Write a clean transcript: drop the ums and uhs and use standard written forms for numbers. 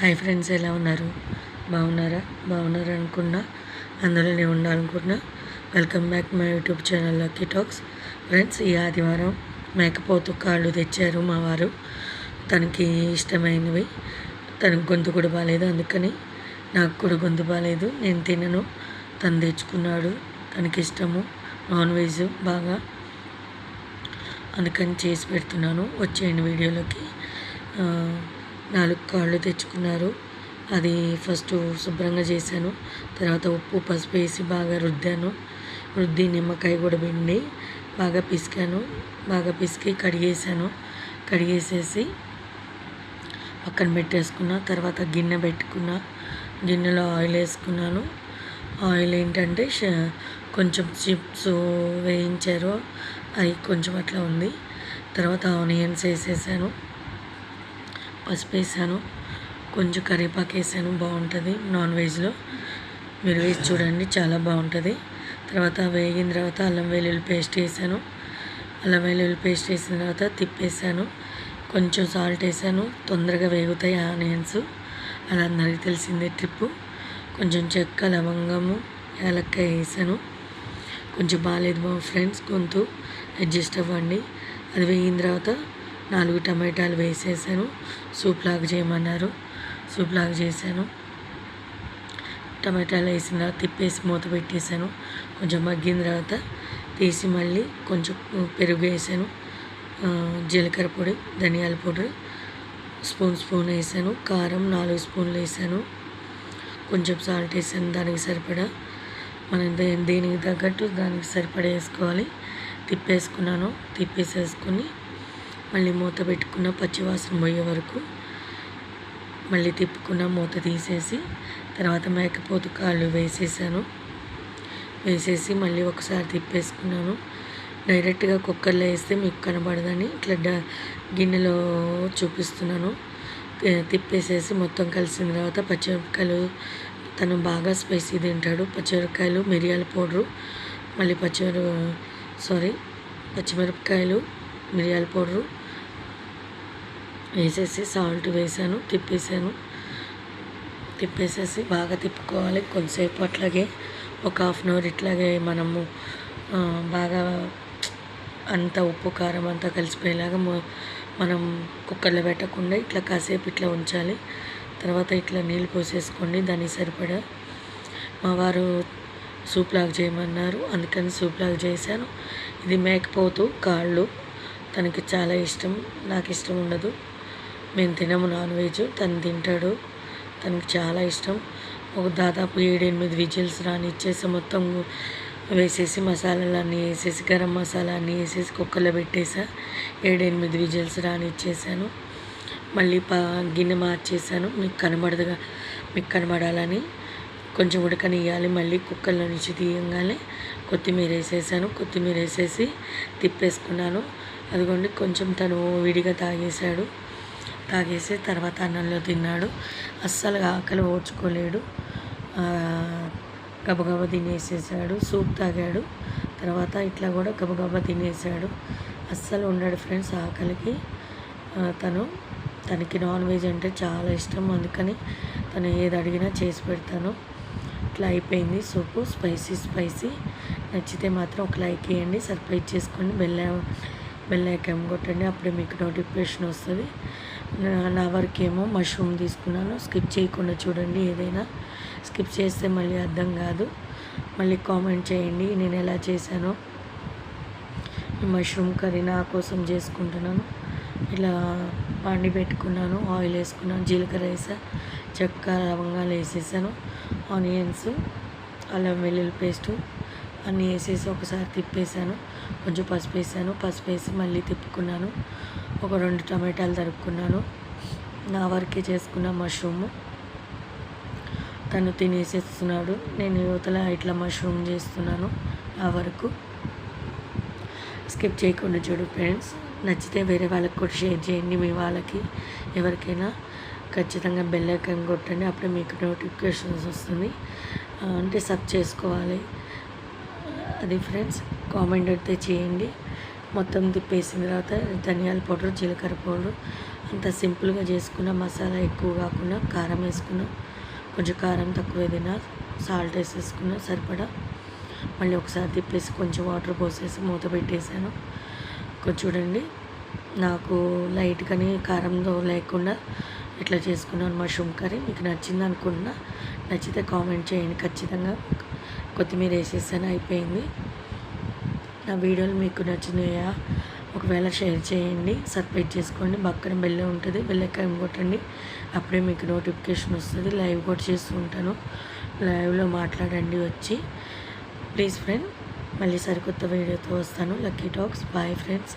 Hi friends, ఎలా ఉన్నారు? బాగున్నారా? బాగున్నారు అనుకున్నా, అందులోనే ఉండాలనుకున్నా. Welcome back my YouTube channel lucky talks. Friends, ఈ ఆదివారం మేకపోతు కాళ్ళు తెచ్చారు మా వారు. తనకి ఇష్టమైనవి. తనకు గొంతు కూడా బాగాలేదు, అందుకని నాకు కూడా గొంతు బాగాలేదు, నేను తినను. తను తెచ్చుకున్నాడు, తనకి ఇష్టము నాన్ వెజ్ బాగా, అందుకని చేసి పెడుతున్నాను. వచ్చేయండి వీడియోలోకి. 4 కాళ్ళు తెచ్చుకున్నారు. అది ఫస్ట్ శుభ్రంగా చేశాను. తర్వాత ఉప్పు పసుపు వేసి బాగా రుద్ది నిమ్మకాయ కూడా పిండి బాగా పిసికాను. బాగా పిసికి కడిగేసేసి పక్కన పెట్టేసుకున్నా. తర్వాత గిన్నె పెట్టుకున్నా. గిన్నెలో ఆయిల్ వేసుకున్నాను. ఆయిల్ ఏంటంటే కొంచెం చిప్స్ వేయించారు, అది కొంచెం అట్లా ఉంది. తర్వాత ఆనియన్స్ వేసేసాను, పసుపు వేసాను, కొంచెం కరివేపాకు వేసాను. బాగుంటుంది నాన్ వెజ్లో, మీరు వేసి చూడండి, చాలా బాగుంటుంది. తర్వాత వేగిన తర్వాత అల్లం వెల్లుల్లి పేస్ట్ వేసాను. అల్లం వెల్లుల్లి పేస్ట్ వేసిన తర్వాత తిప్పేసాను. కొంచెం సాల్ట్ వేసాను, తొందరగా వేగుతాయి ఆనియన్స్, అది అందరికీ తెలిసిందే ట్రిప్పు. కొంచెం చెక్క లవంగము యాలక్కాయ వేసాను. కొంచెం బాగాలేదు మా ఫ్రెండ్స్, గొంతు అడ్జస్ట్ అవ్వండి. అది వేగిన తర్వాత 4 టమాటాలు వేసేసాను. సూప్ లాగా చేయమన్నారు, సూప్ లాగా చేశాను. టమాటాలు వేసిన తర్వాత తిప్పేసి మూత పెట్టేశాను. కొంచెం మగ్గిన తర్వాత తీసి మళ్ళీ కొంచెం పెరుగు వేసాను. జీలకర్ర పొడి, ధనియాల పొడి స్పూన్ వేసాను. కారం 4 స్పూన్లు వేసాను. కొంచెం సాల్ట్ వేసాను, దానికి సరిపడా. మనం దేనికి తగ్గట్టు దానికి సరిపడా వేసుకోవాలి. తిప్పేసేసుకొని మళ్ళీ మూత పెట్టుకున్న, పచ్చివాసన పోయే వరకు మళ్ళీ తిప్పుకున్న, మూత తీసేసి తర్వాత మేకపోతు కాళ్ళు వేసేసి మళ్ళీ ఒకసారి తిప్పేసుకున్నాను. డైరెక్ట్గా కుక్కర్లో వేస్తే మీకు కనబడదని ఇట్లా గిన్నెలో చూపిస్తున్నాను. తిప్పేసేసి మొత్తం కలిసిన తర్వాత పచ్చిమిరపకాయలు, తను బాగా స్పైసీ తింటాడు. పచ్చిమిరపకాయలు, మిరియాల పౌడరు, మళ్ళీ పచ్చిమిరపకాయలు, మిరియాల పౌడరు వేసేసి సాల్ట్ వేసాను. తిప్పేసేసి బాగా తిప్పుకోవాలి. కొంతసేపు అట్లాగే ఒక హాఫ్ అన్ అవర్ ఇట్లాగే మనము బాగా అంత ఉప్పు కారం అంతా కలిసిపోయేలాగా మనం కుక్కర్లో పెట్టకుండా ఇట్లా కాసేపు ఇట్లా ఉంచాలి. తర్వాత ఇట్లా నీళ్ళు పోసేసుకోండి, దానికి సరిపడా. మా వారు సూప్ లాగా చేయమన్నారు, అందుకని సూప్ లాగా చేశాను. ఇది మేకపోతు కాళ్ళు, తనకి చాలా ఇష్టం, నాకు ఇష్టం ఉండదు. మేము తినము నాన్ వెజ్, తను తింటాడు, తనకి చాలా ఇష్టం. దాదాపు 7-8 విజిల్స్ రానిచ్చేసి మొత్తం వేసేసి మసాలాలు అన్నీ వేసేసి గరం మసాలా అన్నీ వేసేసి కుక్కర్లో పెట్టేసా. 7-8 విజిల్స్ రానిచ్చేసాను. మళ్ళీ గిన్నె మార్చేసాను, మీకు కనబడాలని. కొంచెం ఉడకనియాలి. మళ్ళీ కుక్కర్లో నుంచి తీయగానే కొత్తిమీర వేసేసి తిప్పేసుకున్నాను. అదిగోండి, కొంచెం తను విడిగా తాగేసి తర్వాత అన్నంలో తిన్నాడు. అస్సలు ఆకలి ఓర్చుకోలేడు, గబగబా తినేసేసాడు. సూప్ తాగాడు, తర్వాత ఇట్లా కూడా గబగబా తినేసాడు. అస్సలు ఉన్నాడు ఫ్రెండ్స్ ఆకలికి. తనకి నాన్ వెజ్ అంటే చాలా ఇష్టం, అందుకని తను ఏది అడిగినా చేసి పెడతాను. ఇట్లా అయిపోయింది సూపు, స్పైసీ. నచ్చితే మాత్రం ఒక లైక్ వేయండి, సబ్స్క్రైబ్ చేసుకోండి, బెల్ ఐకాన్ కొట్టండి, అప్పుడే మీకు నోటిఫికేషన్ వస్తుంది. నా వరకేమో మష్రూమ్ తీసుకున్నాను. స్కిప్ చేయకుండా చూడండి, ఏదైనా స్కిప్ చేస్తే మళ్ళీ అర్థం కాదు. మళ్ళీ కామెంట్ చేయండి నేను ఎలా చేశానో. మష్రూమ్ కర్రీ నా కోసం చేసుకుంటున్నాను. ఇలా పండి పెట్టుకున్నాను, ఆయిల్ వేసుకున్నాను, జీలకర్ర వేసా, చెక్క లవంగాలు వేసేసాను, ఆనియన్స్, అల్లం వెల్లుల్లి పేస్టు అన్నీ వేసేసి ఒకసారి తిప్పేసాను. కొంచెం పసుపు వేసి మళ్ళీ తిప్పుకున్నాను. ఒక 2 టమాటాలు తరుక్కున్నాను. నా వరకే చేసుకున్న మష్రూము తను తినేసేస్తున్నాడు. నేను యువతల ఇట్లా మష్రూమ్ చేస్తున్నాను నా వరకు. స్కిప్ చేయకుండా చూడు ఫ్రెండ్స్. నచ్చితే వేరే వాళ్ళకి కూడా షేర్ చేయండి. మీ వాళ్ళకి ఎవరికైనా ఖచ్చితంగా బెల్ ఐకాన్ కొట్టండి, అప్పుడే మీకు నోటిఫికేషన్స్ వస్తుంది. అంటే సబ్ చేసుకోవాలి అది ఫ్రెండ్స్. కామెంట్ అయితే చేయండి. మొత్తం తిప్పేసిన తర్వాత ధనియాల పౌడర్, జీలకర్ర పౌడర్ అంత సింపుల్గా చేసుకున్న, మసాలా ఎక్కువ కాకుండా కారం వేసుకున్న, కొంచెం కారం తక్కువ తిన్నా, సాల్ట్ వేసేసుకున్న సరిపడా. మళ్ళీ ఒకసారి తిప్పేసి కొంచెం వాటర్ పోసేసి మూత పెట్టేసాను. కొంచెం చూడండి, నాకు లైట్గానే కారంతో లేకుండా ఇట్లా చేసుకున్నాను మష్రూమ్ కర్రీ. మీకు నచ్చింది అనుకుంటున్నా. నచ్చితే కామెంట్ చేయండి ఖచ్చితంగా. కొత్తిమీర వేసేసాను, అయిపోయింది. నా వీడియోలు మీకు నచ్చినాయా? ఒకవేళ షేర్ చేయండి, సబ్స్క్రైబ్ చేసుకోండి. పక్కన బెల్ ఉంటుంది, బెల్ ఐకాన్ కొట్టండి. అప్పుడే మీకు నోటిఫికేషన్ వస్తుంది. లైవ్ కూడా చేస్తూ ఉంటాను, లైవ్లో మాట్లాడండి వచ్చి. ప్లీజ్ ఫ్రెండ్, మళ్ళీ సరికొత్త వీడియోతో వస్తాను. Lucky talks. Bye friends.